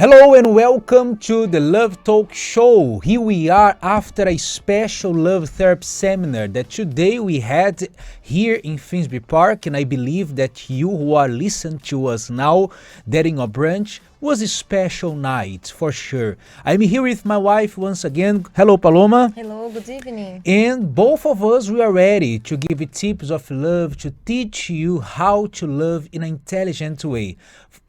Hello and welcome to the Love Talk Show. Here we are after a special love therapy seminar that today we had here in Finsbury Park, and I believe that you who are listening to us now, that in our branch, was a special night for sure. I'm here with my wife once again. Hello, Paloma. Hello, good evening. And both of us, we are ready to give you tips of love, to teach you how to love in an intelligent way.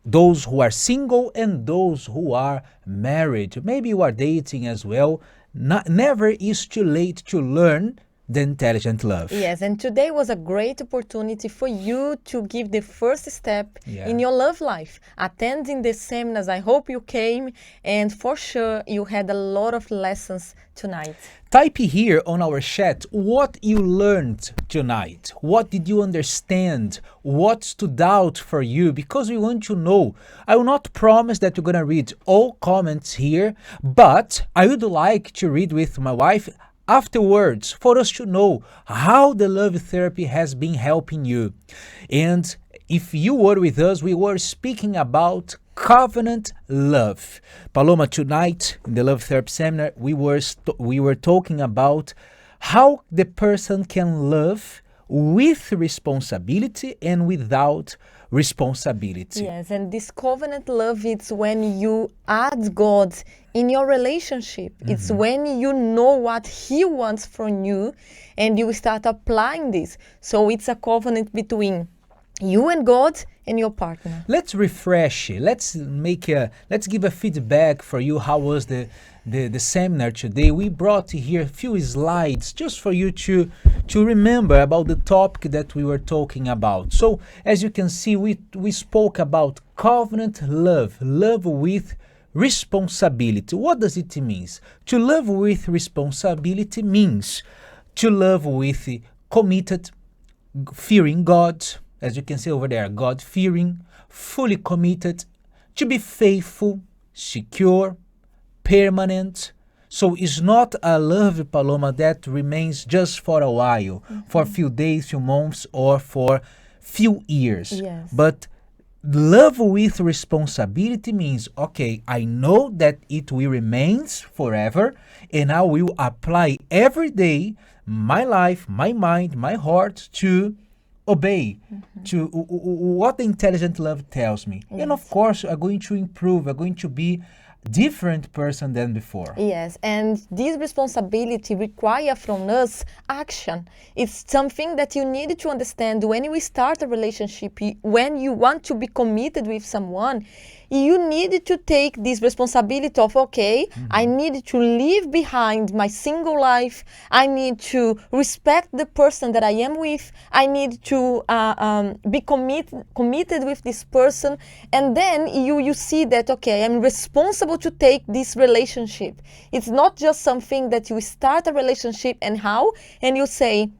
Those who are single and those who are married. Maybe you are dating as well. Never is too late to learn the intelligent love. Yes, and today was a great opportunity for you to give the first step Yeah. in your love life. Attending the seminars, I hope you came, and for sure you had a lot of lessons tonight. Type here on our chat what you learned tonight. What did you understand? What stood out for you? Because we want to know. I will not promise that you're going to read all comments here, but I would like to read with my wife afterwards for us to know how the love therapy has been helping you. And if you were with us, we were speaking about covenant love. Paloma, tonight in the love therapy seminar, we were talking about how the person can love with responsibility and without responsibility. Yes, and this covenant love, it's when you add God in your relationship. It's when you know what He wants from you and you start applying this. So it's a covenant between you and God and your partner. Let's refresh it. Let's give a feedback for you. How was the seminar today? We brought here a few slides just for you to remember about the topic that we were talking about. So as you can see, we spoke about covenant love with responsibility. What does it mean? To love with responsibility means to love with committed, fearing God. As you can see over there, God-fearing, fully committed, to be faithful, secure, permanent. So it's not a love, Paloma, that remains just for a while, for a few days, few months, or for few years. Yes. But love with responsibility means, okay, I know that it will remain forever, and I will apply every day my life, my mind, my heart to obey to what the intelligent love tells me. Yes. And of course, I'm going to improve. I'm going to be different person than before. Yes, and this responsibility requires from us action. It's something that you need to understand when you start a relationship, when you want to be committed with someone. You need to take this responsibility of, okay, I need to leave behind my single life. I need to respect the person that I am with. I need to be committed with this person. And then you see that, okay, I'm responsible to take this relationship. It's not just something that you start a relationship and you say,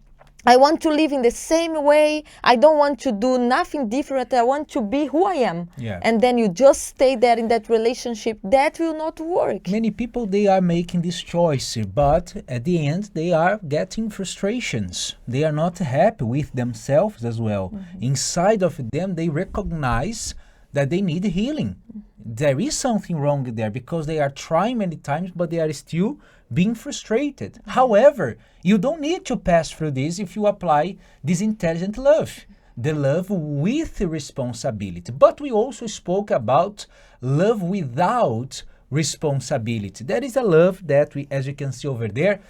I want to live in the same way. I don't want to do nothing different. I want to be who I am. Yeah. And then you just stay there in that relationship. That will not work. Many people, they are making this choice, but at the end, they are getting frustrations. They are not happy with themselves as well. Inside of them, they recognize that they need healing. There is something wrong there because they are trying many times, but they are still being frustrated. However, you don't need to pass through this if you apply this intelligent love, the love with responsibility. But we also spoke about love without responsibility. That is a love that we, as you can see over there,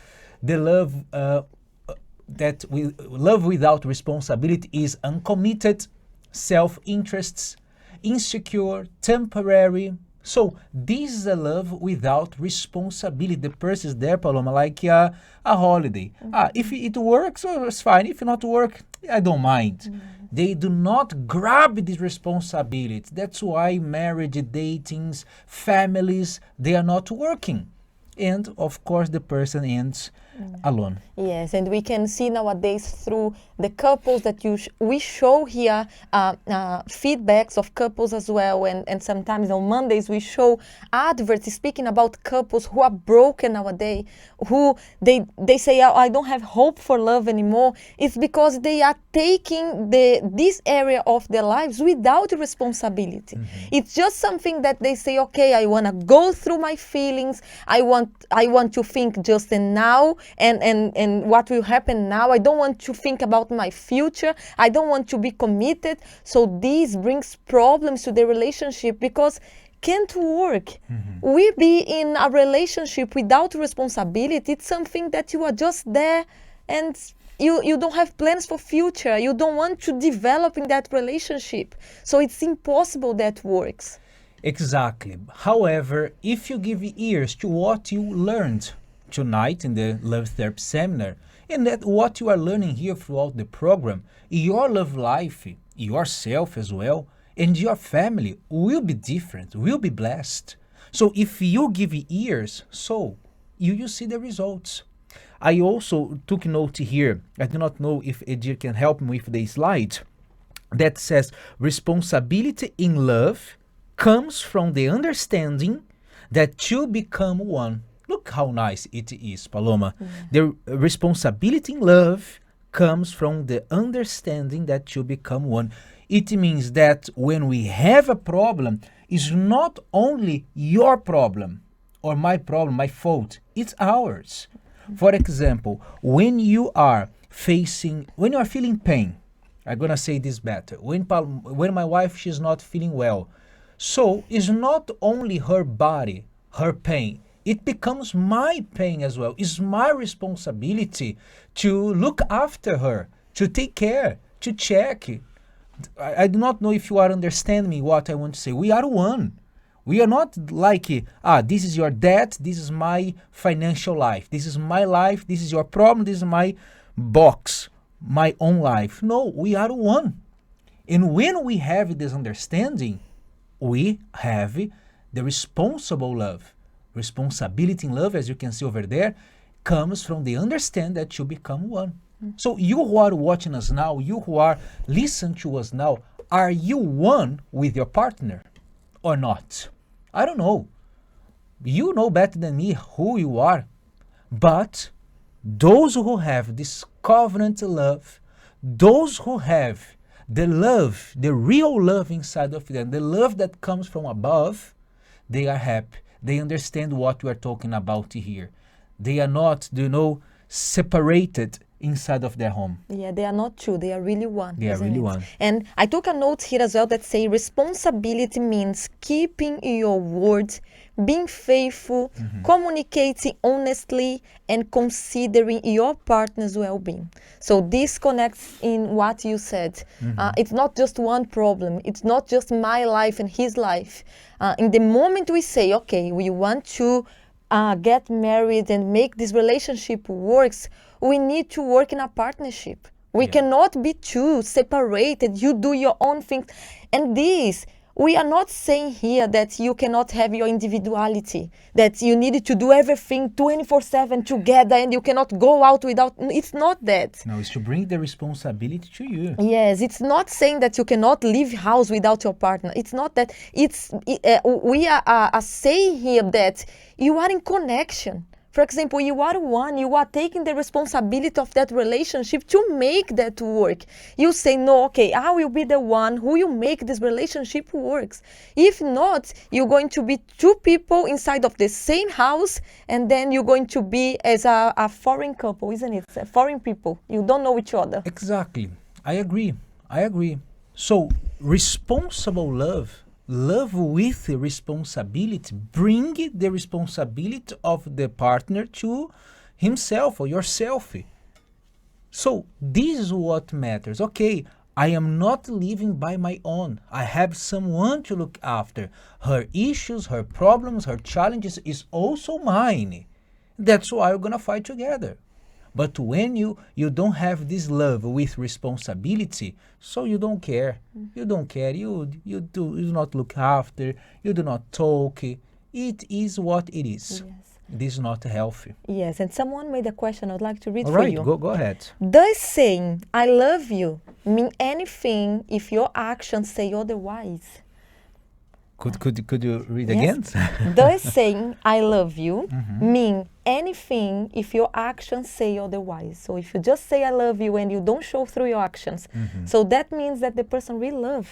the love love without responsibility is uncommitted, self-interests, insecure, temporary. So this is a love without responsibility. The person is there, Paloma, like a holiday. If it works, oh, it's fine. If it not work, I don't mind. They do not grab this responsibility. That's why marriage, datings, families, they are not working. And of course, the person ends alone. Yes, and we can see nowadays through the couples that we show here feedbacks of couples as well, and sometimes on Mondays we show adverts speaking about couples who are broken nowadays, who they say, "Oh, I don't have hope for love anymore." It's because they are taking this area of their lives without responsibility. It's just something that they say, "Okay, I want to go through my feelings. I want to think just in now and what will happen now. I don't want to think about my future. I don't want to be committed." So this brings problems to the relationship because can't work. We be in a relationship without responsibility. It's something that you are just there and you don't have plans for future. You don't want to develop in that relationship. So it's impossible that works. Exactly. However, if you give ears to what you learned tonight in the Love Therapy Seminar, and that what you are learning here throughout the program, your love life, yourself as well, and your family will be different, will be blessed. So if you give ears, so you see the results. I also took note here. I do not know if Edir can help me with the slide that says responsibility in love comes from the understanding that you become one. Look how nice it is, Paloma. The responsibility in love comes from the understanding that you become one. It means that when we have a problem, it's not only your problem or my problem, my fault, it's ours. For example, when you are feeling pain, I'm gonna say this better. When my wife, she's not feeling well, so it's not only her body, her pain. It becomes my pain as well. It's my responsibility to look after her, to take care, to check. I do not know if you are understanding me what I want to say. We are one. We are not like, this is your debt, this is my financial life, this is my life, this is your problem, this is my box, my own life. No, we are one. And when we have this understanding, we have the responsible love. Responsibility in love, as you can see over there, comes from the understand that you become one. So you who are watching us now, you who are listening to us now, are you one with your partner or not? I don't know. You know better than me who you are. But those who have this covenant love, those who have the love, the real love inside of them, the love that comes from above, they are happy. They understand what we are talking about here. They are not, separated inside of their home. Yeah, they are not two. They are really one. They are isn't really it? one. And I took a note here as well that say responsibility means keeping your word, being faithful, communicating honestly, and considering your partner's well-being. So this connects in what you said. It's not just one problem. It's not just my life and his life. In the moment we say, okay, we want to get married and make this relationship works, we need to work in a partnership. We cannot be two separated. You do your own things. And this, we are not saying here that you cannot have your individuality, that you need to do everything 24/7 together and you cannot go out without. It's not that. No, it's to bring the responsibility to you. Yes, it's not saying that you cannot leave house without your partner. It's not that. We are saying here that you are in connection. For example, you are one, you are taking the responsibility of that relationship to make that work. You say, no, okay, I will be the one who will make this relationship works. If not, you're going to be two people inside of the same house, and then you're going to be as a foreign couple, isn't it? Foreign people. You don't know each other. Exactly. I agree. So, responsible love with responsibility, bring the responsibility of the partner to himself or yourself. So this is what matters. Okay, I am not living by my own. I have someone to look after. Her issues, her problems, her challenges is also mine. That's why we're gonna fight together. But when you don't have this love with responsibility, so you don't care. You don't care. You do not look after. You do not talk. It is what it is. Yes. this is not healthy. Yes, and someone made a question I'd like to read All for right, you. go ahead. Does saying I love you mean anything if your actions say otherwise? Could you read Yes. again? Does saying I love you mean anything if your actions say otherwise? So if you just say I love you and you don't show through your actions, so that means that the person really loves.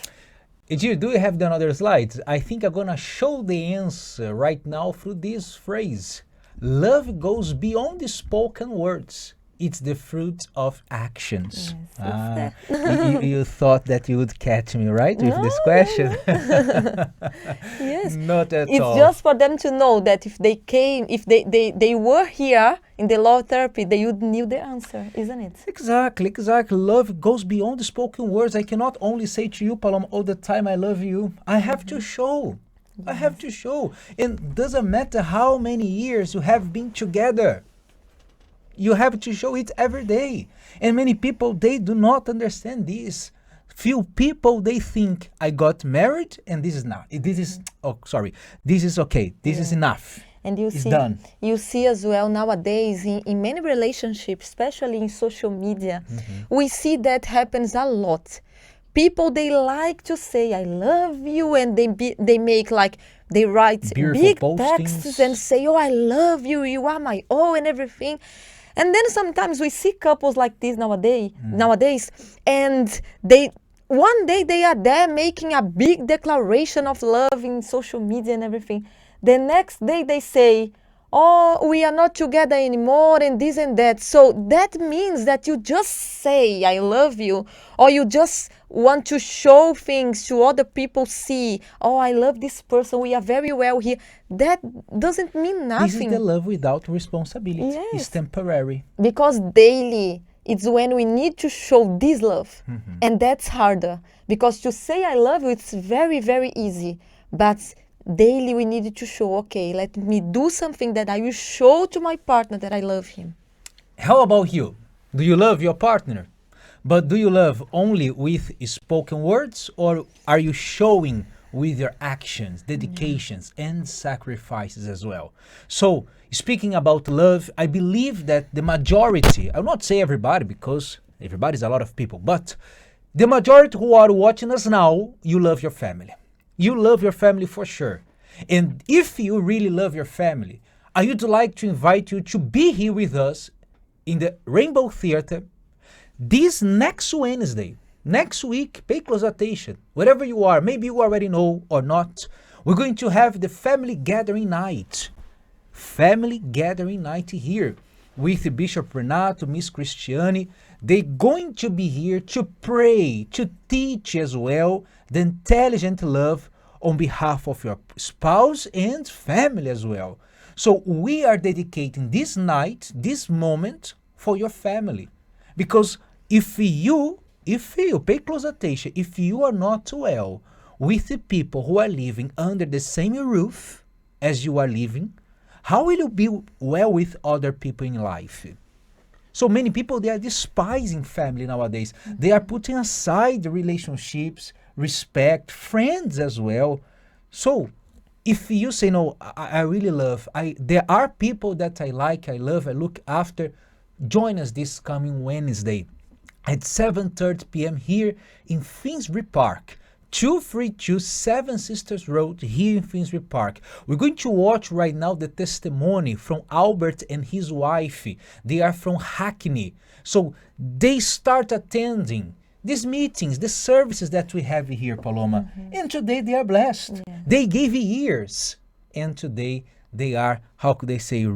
Edir, do you have the another slides? I think I'm gonna show the answer right now through this phrase. Love goes beyond the spoken words. It's the fruit of actions. Yes, You thought that you would catch me, right, with this No, question? Yes. Not at It's all. just for them to know that if they came, if they were here in the law therapy, they would knew the answer, isn't it? Exactly. Love goes beyond the spoken words. I cannot only say to you, Paloma, all the time, I love you. I have to show. I have to show. And doesn't matter how many years you have been together. You have to show it every day. And many people, they do not understand this. Few people, they think, I got married and this is this is okay. This is enough. And you It's see, done. you see as well nowadays in many relationships, especially in social media, we see that happens a lot. People, they like to say I love you, and they make like they write Beautiful big postings. texts and say, oh, I love you, you are my all and everything. And then sometimes we see couples like this nowadays, and one day they are there making a big declaration of love in social media and everything. The next day they say, oh, we are not together anymore and this and that. So that means that you just say I love you, or you just want to show things to other people see, oh, I love this person, we are very well here. That doesn't mean This is nothing. the love without responsibility. Yes. It's temporary. Because daily it's when we need to show this love, and that's harder, because to say I love you, it's very, very easy, but daily we need to show, okay, let me do something that I will show to my partner that I love him. How about you? Do you love your partner? But do you love only with spoken words, or are you showing with your actions, dedications, and sacrifices as well? So, speaking about love, I believe that the majority, I'll not say everybody because everybody is a lot of people, but the majority who are watching us now, you love your family. You love your family for sure. And if you really love your family, I would like to invite you to be here with us in the Rainbow Theater this next Wednesday. Next week, pay close attention. Wherever you are, maybe you already know or not, we're going to have the family gathering night. Family gathering night here with Bishop Renato, Miss Christiane. They're going to be here to pray, to teach as well the intelligent love on behalf of your spouse and family as well. So we are dedicating this night, this moment for your family. Because if you pay close attention, if you are not well with the people who are living under the same roof as you are living, how will you be well with other people in life? So many people, they are despising family nowadays. They are putting aside relationships, respect, friends as well. So if you say, no, I really love, there are people that I like, I love, I look after, join us this coming Wednesday at 7:30 p.m. here in Finsbury Park. 232 Seven Sisters Road here in Finsbury Park. We're going to watch right now the testimony from Albert and his wife. They are from Hackney. So they start attending these meetings, the services that we have here, Paloma. And today they are blessed. Yeah. They gave years. And today they are, how could they say,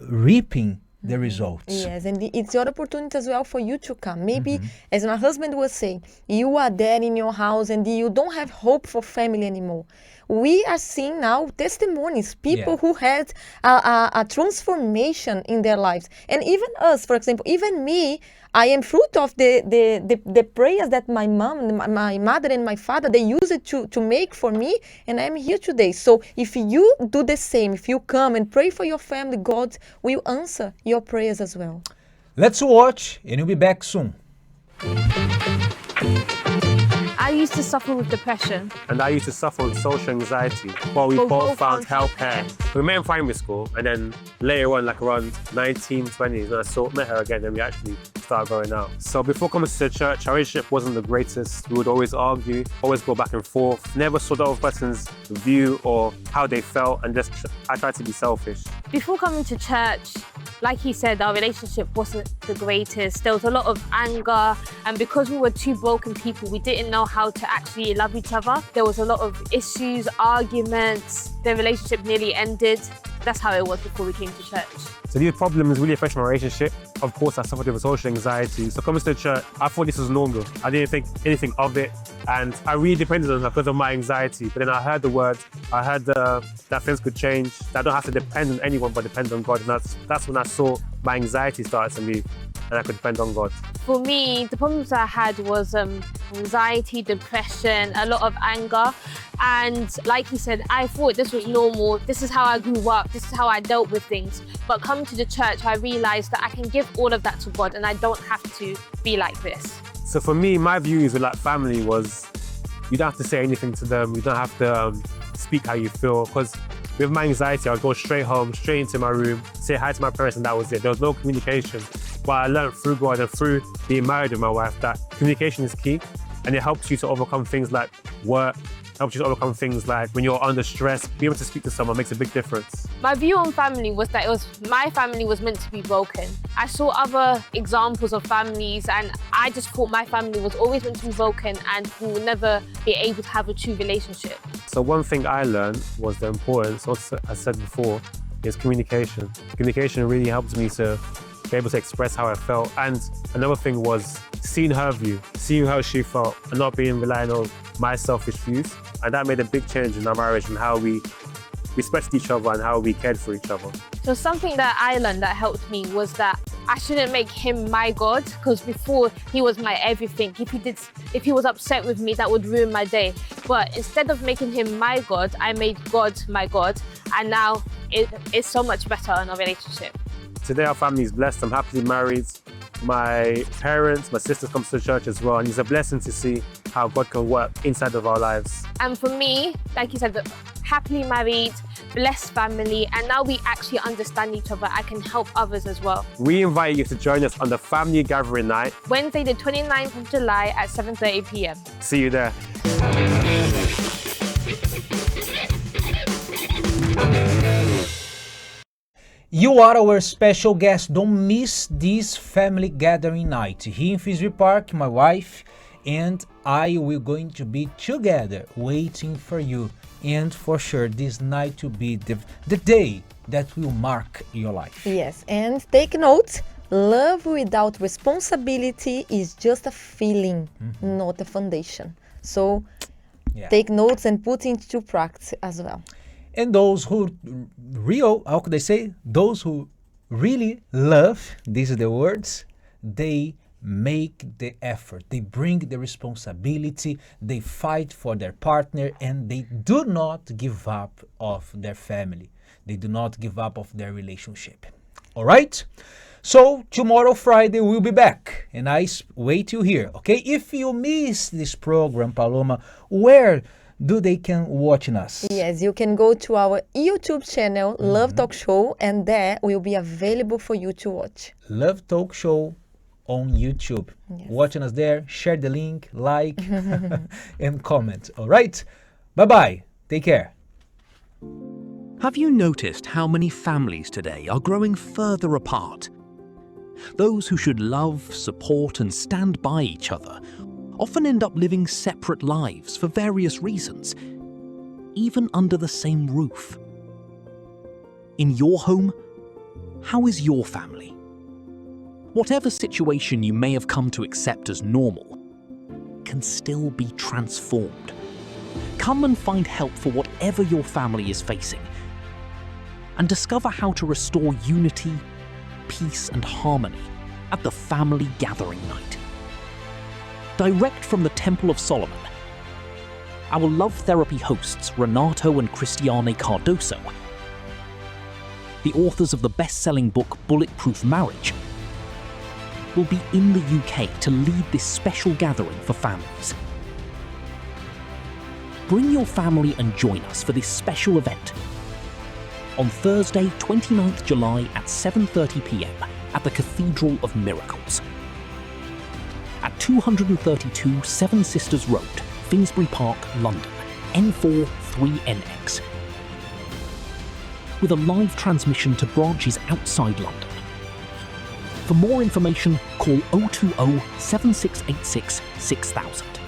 reaping the results. Yes, and it's your opportunity as well for you to come. Maybe, as my husband was saying, you are there in your house and you don't have hope for family anymore. We are seeing now testimonies, people who had a transformation in their lives. And even us, for example, even me, I am fruit of the prayers that my mom, my mother and my father, they use it to make for me, and I am here today. So if you do the same, if you come and pray for your family, God will answer your prayers as well. Let's watch and we'll be back soon. A used to suffer with depression. And I used to suffer with social anxiety, but we both found help here. We met in primary school, and then later on, like around 19, 20s, when I met her again, and we actually started going out. So before coming to the church, our relationship wasn't the greatest. We would always argue, always go back and forth, never saw the other person's view or how they felt, and I tried to be selfish. Before coming to church, like he said, our relationship wasn't the greatest. There was a lot of anger, and because we were two broken people, we didn't know how to actually love each other. There was a lot of issues, arguments. The relationship nearly ended. That's how it was before we came to church. So these problems really affected my relationship. Of course, I suffered with social anxiety. So coming to the church, I thought this was normal. I didn't think anything of it. And I really depended on her because of my anxiety. But then I heard the word, I heard that things could change, that I don't have to depend on anyone but depend on God. And that's when I saw my anxiety started to leave and I could depend on God. For me, the problems I had was anxiety, depression, a lot of anger. And like he said, I thought this was normal. This is how I grew up. This is how I dealt with things. But coming to the church, I realized that I can give all of that to God and I don't have to be like this. So for me, my views with like family was, you don't have to say anything to them. You don't have to speak how you feel. Because with my anxiety, I'd go straight home, straight into my room, say hi to my parents, and that was it. There was no communication. But I learned through God and through being married with my wife that communication is key, and it helps you to overcome things like work, helps you to overcome things like when you're under stress. Being able to speak to someone makes a big difference. My view on family was that my family was meant to be broken. I saw other examples of families and I just thought my family was always meant to be broken and we would never be able to have a true relationship. So one thing I learned was the importance, as I said before, is communication. Communication really helped me to be able to express how I felt. And another thing was seeing her view, seeing how she felt and not being relying on my selfish views. And that made a big change in our marriage and how we respected each other and how we cared for each other. So something that I learned that helped me was that I shouldn't make him my God, because before he was my everything. If he was upset with me, that would ruin my day. But instead of making him my God, I made God my God. And now it's so much better in our relationship. Today our family is blessed. I'm happily married. My parents, my sisters come to the church as well. And it's a blessing to see how God can work inside of our lives. And for me, like you said, happily married, blessed family, and now we actually understand each other. I can help others as well. We invite you to join us on the family gathering night, Wednesday the 29th of July at 7:30 p.m. See you there. You are our special guest. Don't miss this family gathering night. Here in Finsbury Park, my wife and I will going to be together waiting for you. And for sure, this night will be the day that will mark your life. Yes, and take note, love without responsibility is just a feeling, not a foundation. So take notes and put into practice as well. And those who how could I say? Those who really love, these are the words, they make the effort, they bring the responsibility, they fight for their partner, and they do not give up of their family. They do not give up of their relationship. All right? So tomorrow, Friday, we'll be back, and I wait you here, okay? If you miss this program, Paloma, where do they can watching us? Yes, you can go to our YouTube channel, Love Talk Show, and there will be available for you to watch. Love Talk Show on YouTube. Yes. Watching us there, share the link, like, and comment. All right? Bye-bye. Take care. Have you noticed how many families today are growing further apart? Those who should love, support, and stand by each other often end up living separate lives for various reasons, even under the same roof. In your home, how is your family? Whatever situation you may have come to accept as normal can still be transformed. Come and find help for whatever your family is facing, and discover how to restore unity, peace, and harmony at the Family Gathering Night. Direct from the Temple of Solomon, our Love Therapy hosts Renato and Cristiane Cardoso, the authors of the best-selling book Bulletproof Marriage, will be in the UK to lead this special gathering for families. Bring your family and join us for this special event on Thursday, 29th July at 7:30 p.m. at the Cathedral of Miracles at 232 Seven Sisters Road, Finsbury Park, London, N4 3NX, with a live transmission to branches outside London. For more information, call 020 7686 6000.